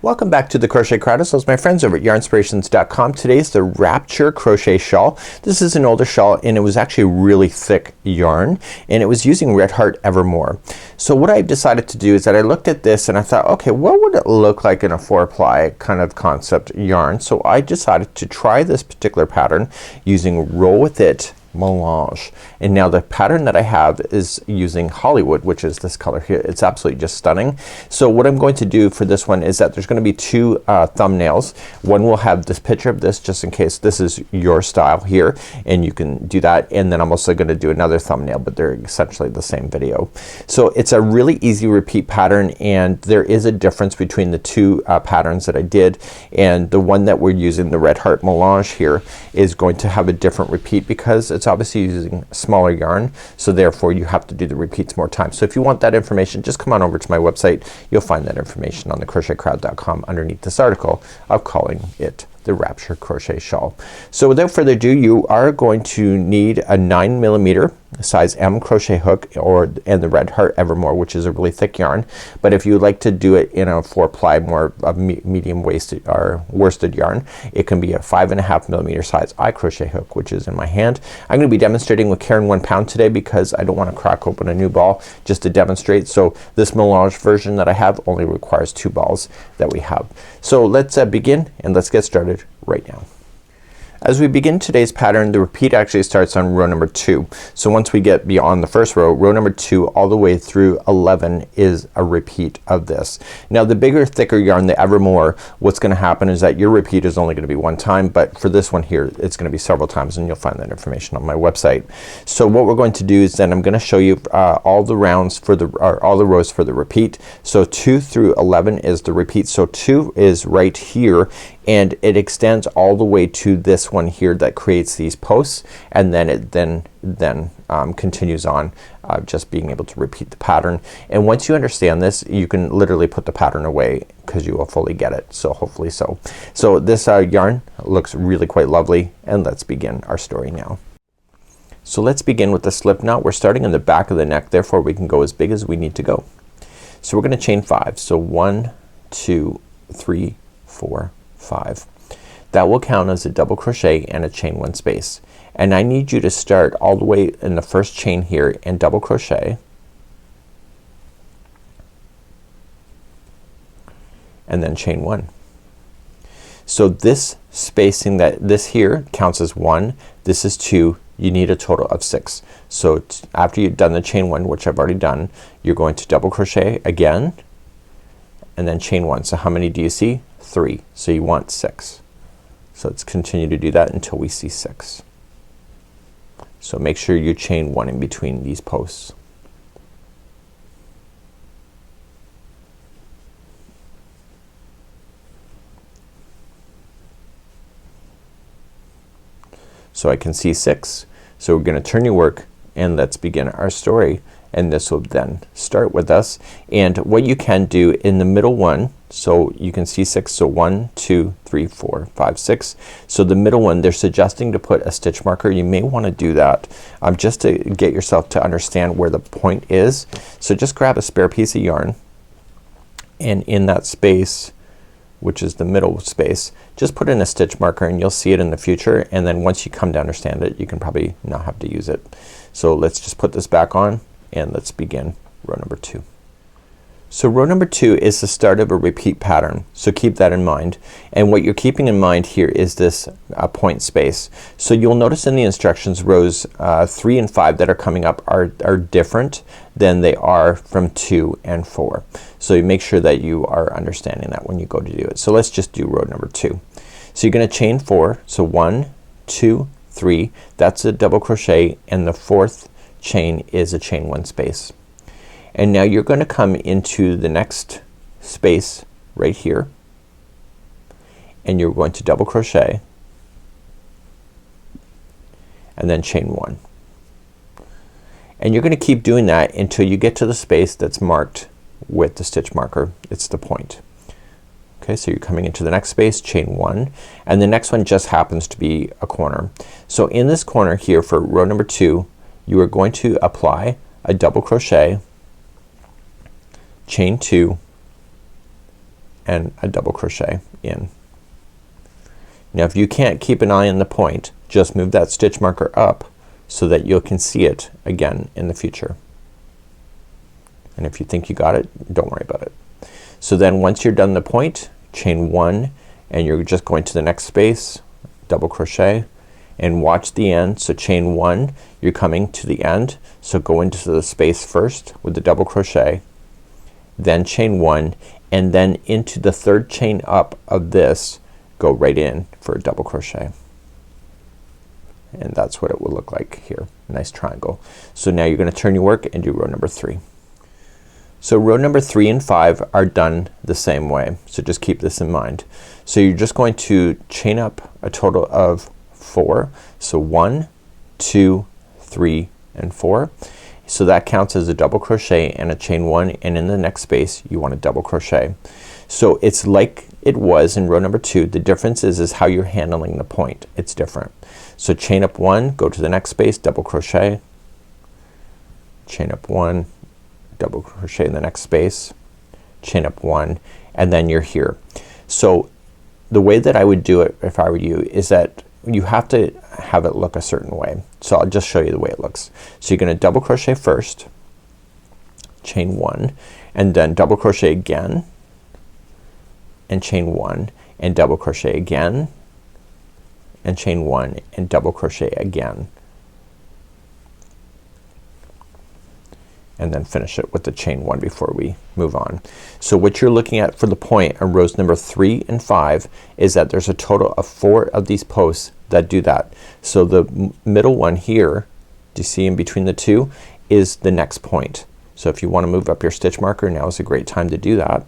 Welcome back to the Crochet Crowd. So my friends over at yarnspirations.com. Today's the Wrap-ture Crochet Shawl. This is an older shawl and it was actually really thick yarn and it was using Red Heart Evermore. So what I decided to do is that I looked at this and I thought, okay, what would it look like in a 4-ply kind of concept yarn? So I decided to try this particular pattern using Roll With It Melange. And now the pattern that I have is using Hollywood, which is this color here. It's absolutely just stunning. So what I'm going to do for this one is that there's gonna be two thumbnails. One will have this picture of this just in case this is your style here and you can do that, and then I'm also gonna do another thumbnail, but they're essentially the same video. So it's a really easy repeat pattern and there is a difference between the two patterns that I did, and the one that we're using, the Red Heart Melange here, is going to have a different repeat because it's obviously using smaller yarn, so therefore you have to do the repeats more times. So if you want that information, just come on over to my website. You'll find that information on the crochetcrowd.com underneath this article of calling it the Wrap-ture Crochet Shawl. So without further ado, you are going to need a 9mm size M crochet hook and the Red Heart Evermore, which is a really thick yarn. But if you would like to do it in a 4-ply more medium waisted or worsted yarn, it can be a 5.5mm size I crochet hook, which is in my hand. I'm gonna be demonstrating with Caron 1 Pound today because I don't want to crack open a new ball just to demonstrate. So this melange version that I have only requires 2 balls that we have. So let's begin and let's get started right now. As we begin today's pattern, the repeat actually starts on row number 2. So once we get beyond the first row, row number 2 all the way through 11 is a repeat of this. Now the bigger, thicker yarn, the Evermore, what's gonna happen is that your repeat is only gonna be 1 time, but for this one here it's gonna be several times, and you'll find that information on my website. So what we're going to do is then I'm gonna show you all the rounds for all the rows for the repeat. So 2 through 11 is the repeat. So 2 is right here and it extends all the way to this one here that creates these posts, and then it continues on just being able to repeat the pattern. And once you understand this, you can literally put the pattern away because you will fully get it. So hopefully so. So this yarn looks really quite lovely, and let's begin our story now. So let's begin with the slip knot. We're starting in the back of the neck, therefore we can go as big as we need to go. So we're gonna chain 5. So 1, 2, 3, 4, 5. That will count as a double crochet and a chain 1 space. And I need you to start all the way in the first chain here and double crochet, and then chain 1. So this spacing, that this here counts as 1, this is 2, you need a total of 6. So after you've done the chain 1, which I've already done, you're going to double crochet again and then chain 1. So how many do you see? 3. So you want 6. So let's continue to do that until we see 6. So make sure you chain 1 in between these posts. So I can see 6. So we're gonna turn your work and let's begin our story, and this will then start with us. And what you can do in the middle one, so you can see 6, so 1, 2, 3, 4, 5, 6. So the middle one they're suggesting to put a stitch marker. You may want to do that just to get yourself to understand where the point is. So just grab a spare piece of yarn, and in that space, which is the middle space, just put in a stitch marker and you'll see it in the future, and then once you come to understand it you can probably not have to use it. So let's just put this back on and let's begin row number 2. So row number 2 is the start of a repeat pattern, so keep that in mind. And what you're keeping in mind here is this point space. So you'll notice in the instructions rows 3 and 5 that are coming up are different than they are from 2 and 4. So you make sure that you are understanding that when you go to do it. So let's just do row number 2. So you're gonna chain 4. So 1, 2, 3. That's a double crochet, and the 4th chain is a chain 1 space. And now you're gonna come into the next space right here, and you're going to double crochet and then chain 1. And you're gonna keep doing that until you get to the space that's marked with the stitch marker. It's the point. Okay, so you're coming into the next space, chain 1, and the next one just happens to be a corner. So in this corner here for row number 2, you are going to apply a double crochet, chain 2, and a double crochet in. Now if you can't keep an eye on the point, just move that stitch marker up so that you can see it again in the future. And if you think you got it, don't worry about it. So then once you're done the point, chain 1 and you're just going to the next space, double crochet and watch the end. So chain 1, you're coming to the end, so go into the space first with the double crochet, then chain 1 and then into the third chain up of this, go right in for a double crochet. And that's what it will look like here. Nice triangle. So now you're gonna turn your work and do row number 3. So row number 3 and 5 are done the same way. So just keep this in mind. So you're just going to chain up a total of 4. So 1, 2, 3 and 4. So that counts as a double crochet and a chain 1, and in the next space you want a double crochet. So it's like it was in row number 2. The difference is how you're handling the point. It's different. So chain up 1, go to the next space, double crochet, chain up 1, double crochet in the next space, chain up 1, and then you're here. So the way that I would do it if I were you is that you have to have it look a certain way. So I'll just show you the way it looks. So you're gonna double crochet first, chain 1, and then double crochet again and chain 1 and double crochet again and chain 1 and double crochet again, and then finish it with the chain 1 before we move on. So what you're looking at for the point on rows number 3 and 5 is that there's a total of 4 of these posts that do that. So the middle one here, do you see in between the two, is the next point. So if you want to move up your stitch marker, now is a great time to do that,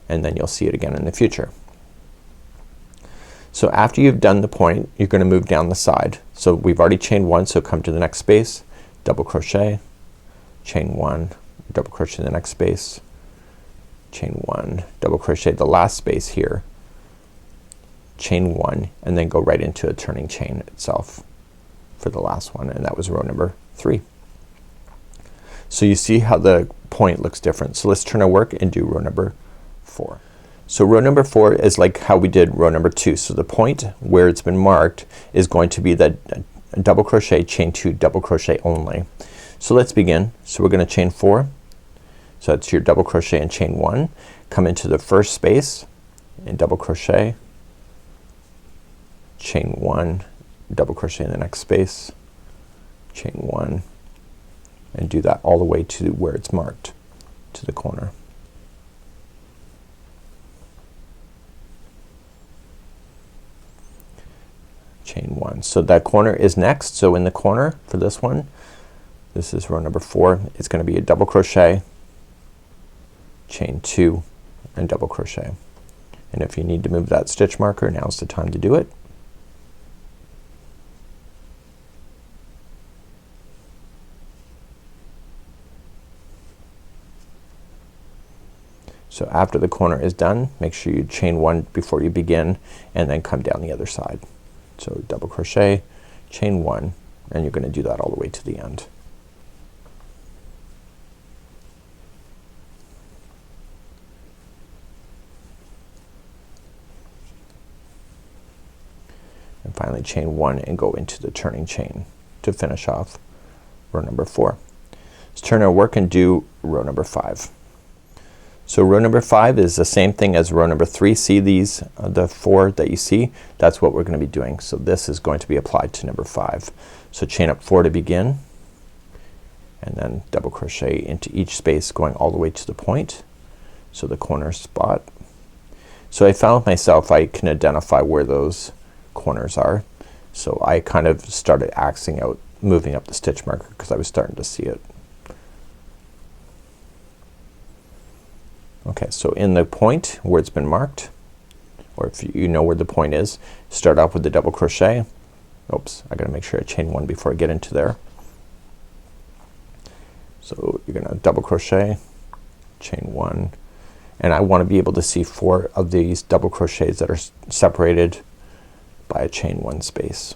and then you'll see it again in the future. So after you've done the point, you're gonna move down the side. So we've already chained 1, so come to the next space, double crochet, chain 1, double crochet in the next space, chain 1, double crochet the last space here, chain 1, and then go right into a turning chain itself for the last one, and that was row number 3. So you see how the point looks different. So let's turn our work and do row number 4. So row number 4 is like how we did row number 2. So the point where it's been marked is going to be the double crochet, chain 2, double crochet only. So let's begin. So we're gonna chain 4. So that's your double crochet and chain 1. Come into the first space and double crochet, chain 1, double crochet in the next space, chain 1, and do that all the way to where it's marked, to the corner. Chain 1. So that corner is next. So in the corner for this one, this is row number 4, it's gonna be a double crochet, chain 2, and double crochet. And if you need to move that stitch marker, now's the time to do it. So after the corner is done, make sure you chain 1 before you begin, and then come down the other side. So double crochet, chain 1, and you're gonna do that all the way to the end. And finally chain 1 and go into the turning chain to finish off row number 4. Let's turn our work and do row number 5. So row number 5 is the same thing as row number 3. See these, the 4 that you see? That's what we're gonna be doing. So this is going to be applied to number 5. So chain up 4 to begin, and then double crochet into each space going all the way to the point, so the corner spot. So I found myself, I can identify where those corners are. So I kind of started axing out, moving up the stitch marker because I was starting to see it. Okay, so in the point where it's been marked, or if you know where the point is, start off with the double crochet. Oops, I gotta make sure I chain 1 before I get into there. So you're gonna double crochet, chain 1, and I wanna be able to see 4 of these double crochets that are separated by a chain 1 space.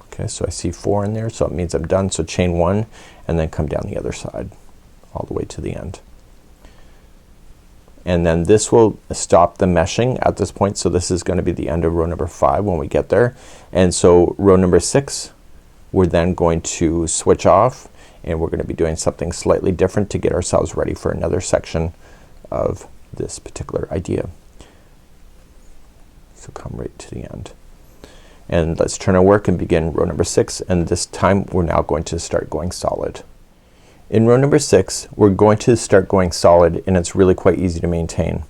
Okay, so I see 4 in there, so it means I'm done. So chain 1 and then come down the other side all the way to the end. and then this will stop the meshing at this point. So this is gonna be the end of row number 5 when we get there. And so row number 6 we're then going to switch off, and we're gonna be doing something slightly different to get ourselves ready for another section of this particular idea. So come right to the end, and let's turn our work and begin row number 6, and this time we're now going to start going solid. In row number 6 we're going to start going solid, and it's really quite easy to maintain.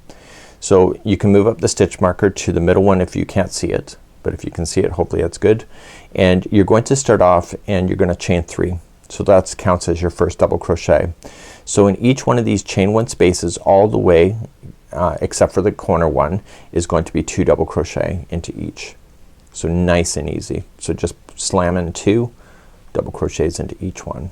So you can move up the stitch marker to the middle one if you can't see it, but if you can see it, hopefully that's good. And you're going to start off and you're gonna chain 3. So that counts as your first double crochet. So in each one of these chain 1 spaces all the way except for the corner one is going to be 2 double crochet into each. So nice and easy. So just slam in 2 double crochets into each one.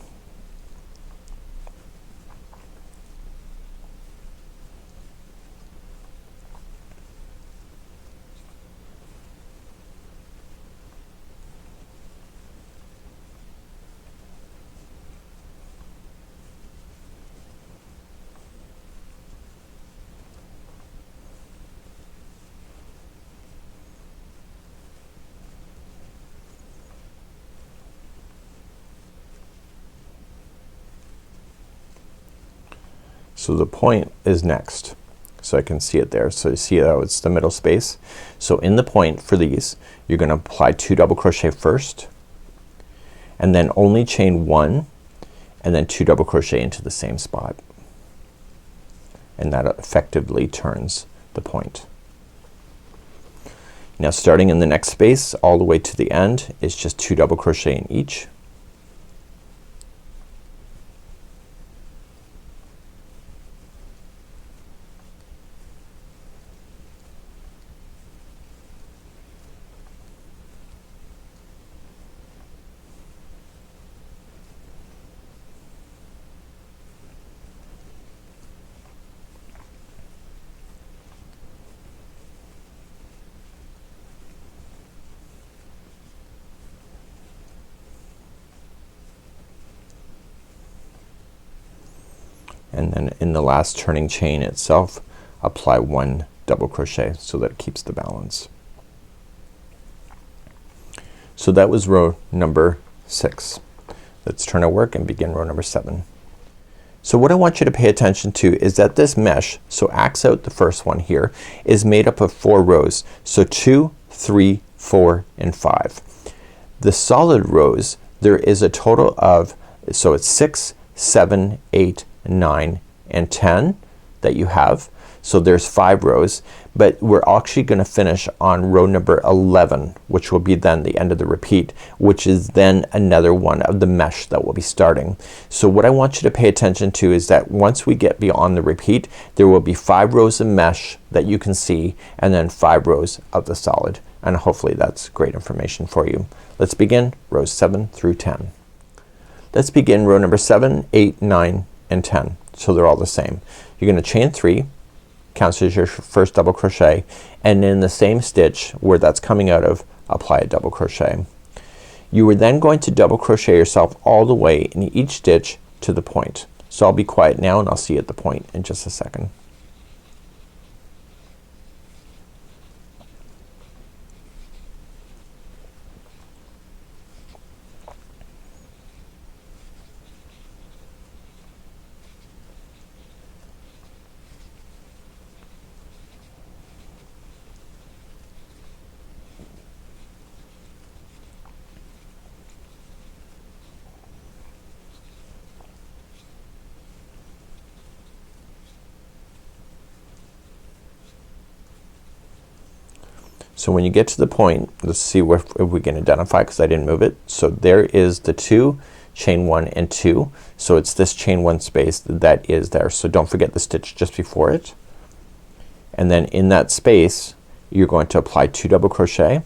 So the point is next. So I can see it there. So you see how it's the middle space. So in the point for these you're gonna apply 2 double crochet first, and then only chain 1, and then 2 double crochet into the same spot, and that effectively turns the point. Now starting in the next space all the way to the end is just 2 double crochet in each. And then in the last turning chain itself apply 1 double crochet so that it keeps the balance. So that was row number 6. Let's turn our work and begin row number 7. So what I want you to pay attention to is that this mesh, so axe out the first one here, is made up of 4 rows. So 2, 3, 4, and 5. The solid rows, there is a total of, so it's 6, 7, 8, 9, and 10 that you have. So there's 5 rows, but we're actually gonna finish on row number 11, which will be then the end of the repeat, which is then another one of the mesh that will be starting. So what I want you to pay attention to is that once we get beyond the repeat there will be 5 rows of mesh that you can see, and then 5 rows of the solid, and hopefully that's great information for you. Let's begin rows 7 through 10. Let's begin row number 7, 8, 9, and 10. So they're all the same. You're gonna chain 3, counts as your first double crochet, and in the same stitch where that's coming out of apply a double crochet. You are then going to double crochet yourself all the way in each stitch to the point. So I'll be quiet now and I'll see you at the point in just a second. So when you get to the point, let's see if we can identify, because I didn't move it. So there is the 2, chain 1 and 2. So it's this chain 1 space that is there. So don't forget the stitch just before it. And then in that space you're going to apply 2 double crochet,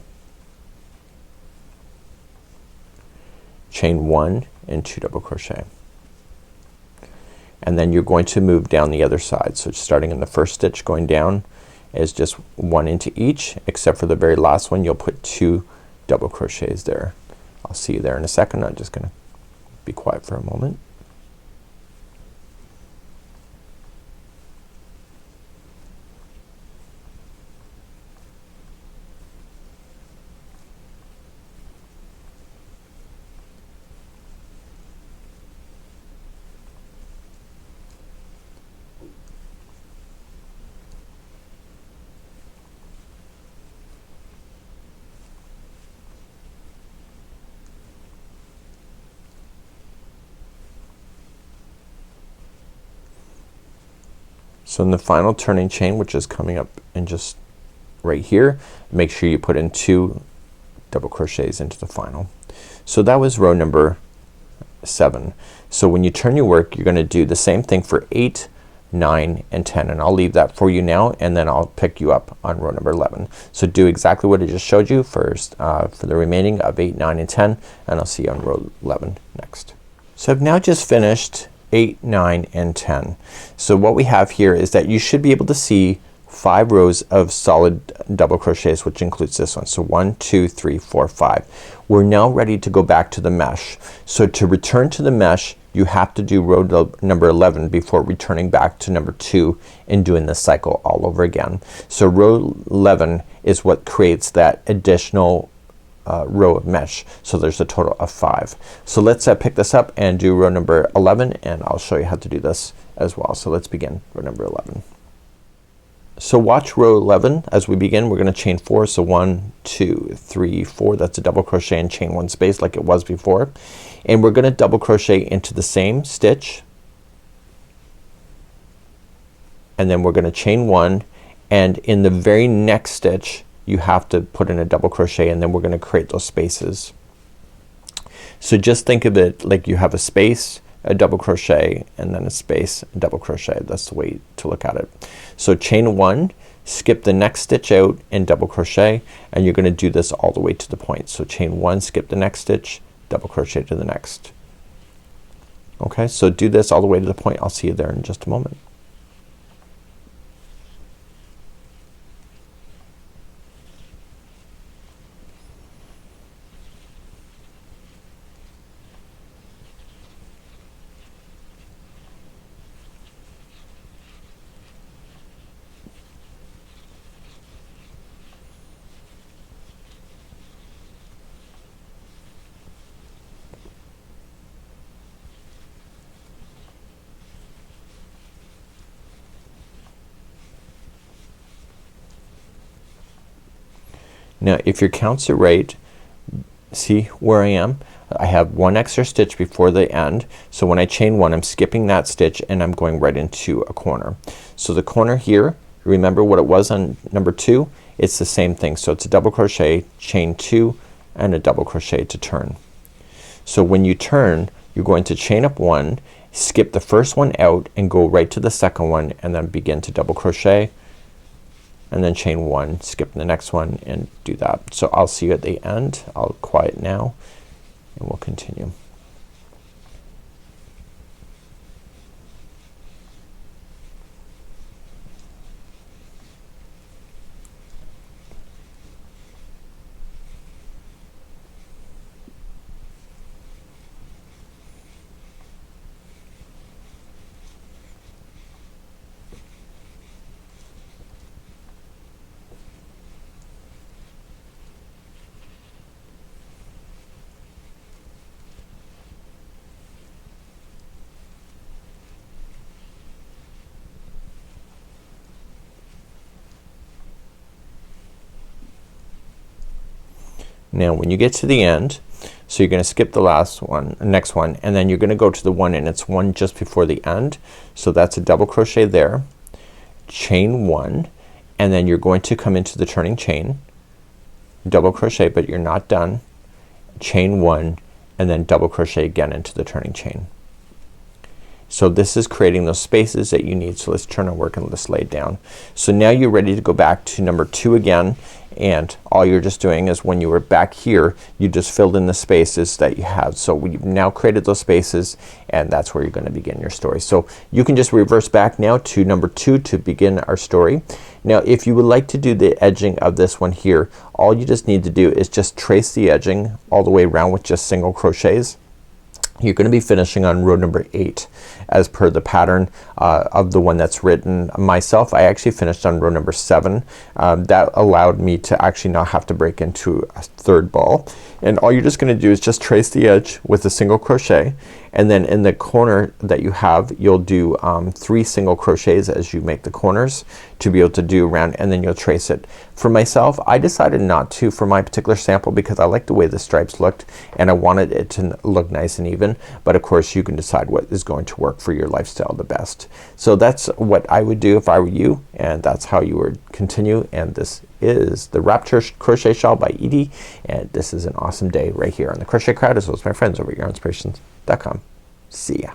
chain 1 and 2 double crochet. And then you're going to move down the other side. So starting in the first stitch going down is just 1 into each, except for the very last one you'll put 2 double crochets there. I'll see you there in a second. I'm just gonna be quiet for a moment. So in the final turning chain, which is coming up in just right here, make sure you put in 2 double crochets into the final. So that was row number 7. So when you turn your work, you're gonna do the same thing for 8, 9 and 10, and I'll leave that for you now, and then I'll pick you up on row number 11. So do exactly what I just showed you first for the remaining of 8, 9 and 10, and I'll see you on row 11 next. So I've now just finished 8, 9 and 10. So what we have here is that you should be able to see 5 rows of solid double crochets, which includes this one. So 1, 2, 3, 4, 5. We're now ready to go back to the mesh. So to return to the mesh, you have to do row number 11 before returning back to number 2 and doing this cycle all over again. So row 11 is what creates that additional row of mesh. So there's a total of 5. So let's pick this up and do row number 11, and I'll show you how to do this as well. So let's begin row number 11. So watch row 11 as we begin. We're gonna chain 4. So 1, 2, 3, 4. That's a double crochet and chain 1 space like it was before. And we're gonna double crochet into the same stitch, and then we're gonna chain 1, and in the very next stitch you have to put in a double crochet, and then we're gonna create those spaces. So just think of it like you have a space, a double crochet, and then a space, a double crochet. That's the way to look at it. So chain 1, skip the next stitch out and double crochet, and you're gonna do this all the way to the point. So chain 1, skip the next stitch, double crochet to the next. Okay, so do this all the way to the point. I'll see you there in just a moment. Now if your counts are right, see where I am? I have 1 extra stitch before the end. So when I chain 1, I'm skipping that stitch and I'm going right into a corner. So the corner here, remember what it was on number 2? It's the same thing. So it's a double crochet, chain 2 and a double crochet to turn. So when you turn, you're going to chain up 1, skip the first one out and go right to the second one, and then begin to double crochet, and then chain 1, skip the next one, and do that. So I'll see you at the end. I'll quiet now and we'll continue. Now when you get to the end, so you're gonna skip the last one, next one, and then you're gonna go to the one, and it's one just before the end. So that's a double crochet there, chain 1, and then you're going to come into the turning chain, double crochet, but you're not done, chain 1, and then double crochet again into the turning chain. So this is creating those spaces that you need. So let's turn our work and let's lay it down. So now you're ready to go back to number 2 again, and all you're just doing is when you were back here, you just filled in the spaces that you have. So we've now created those spaces, and that's where you're gonna begin your story. So you can just reverse back now to number 2 to begin our story. Now if you would like to do the edging of this one here, all you just need to do is just trace the edging all the way around with just single crochets. You're gonna be finishing on row number 8 as per the pattern of the one that's written. Myself, I actually finished on row number 7. That allowed me to actually not have to break into a third ball. And all you're just gonna do is just trace the edge with a single crochet, and then in the corner that you have, you'll do 3 single crochets as you make the corners to be able to do around, and then you'll trace it. For myself, I decided not to for my particular sample because I like the way the stripes looked and I wanted it to look nice and even, but of course you can decide what is going to work for your lifestyle the best. So that's what I would do if I were you, and that's how you would continue. And this is the Wrapture Crochet Shawl by Edie, and this is an awesome day right here on the Crochet Crowd as well as my friends over at yarnspirations.com. See ya.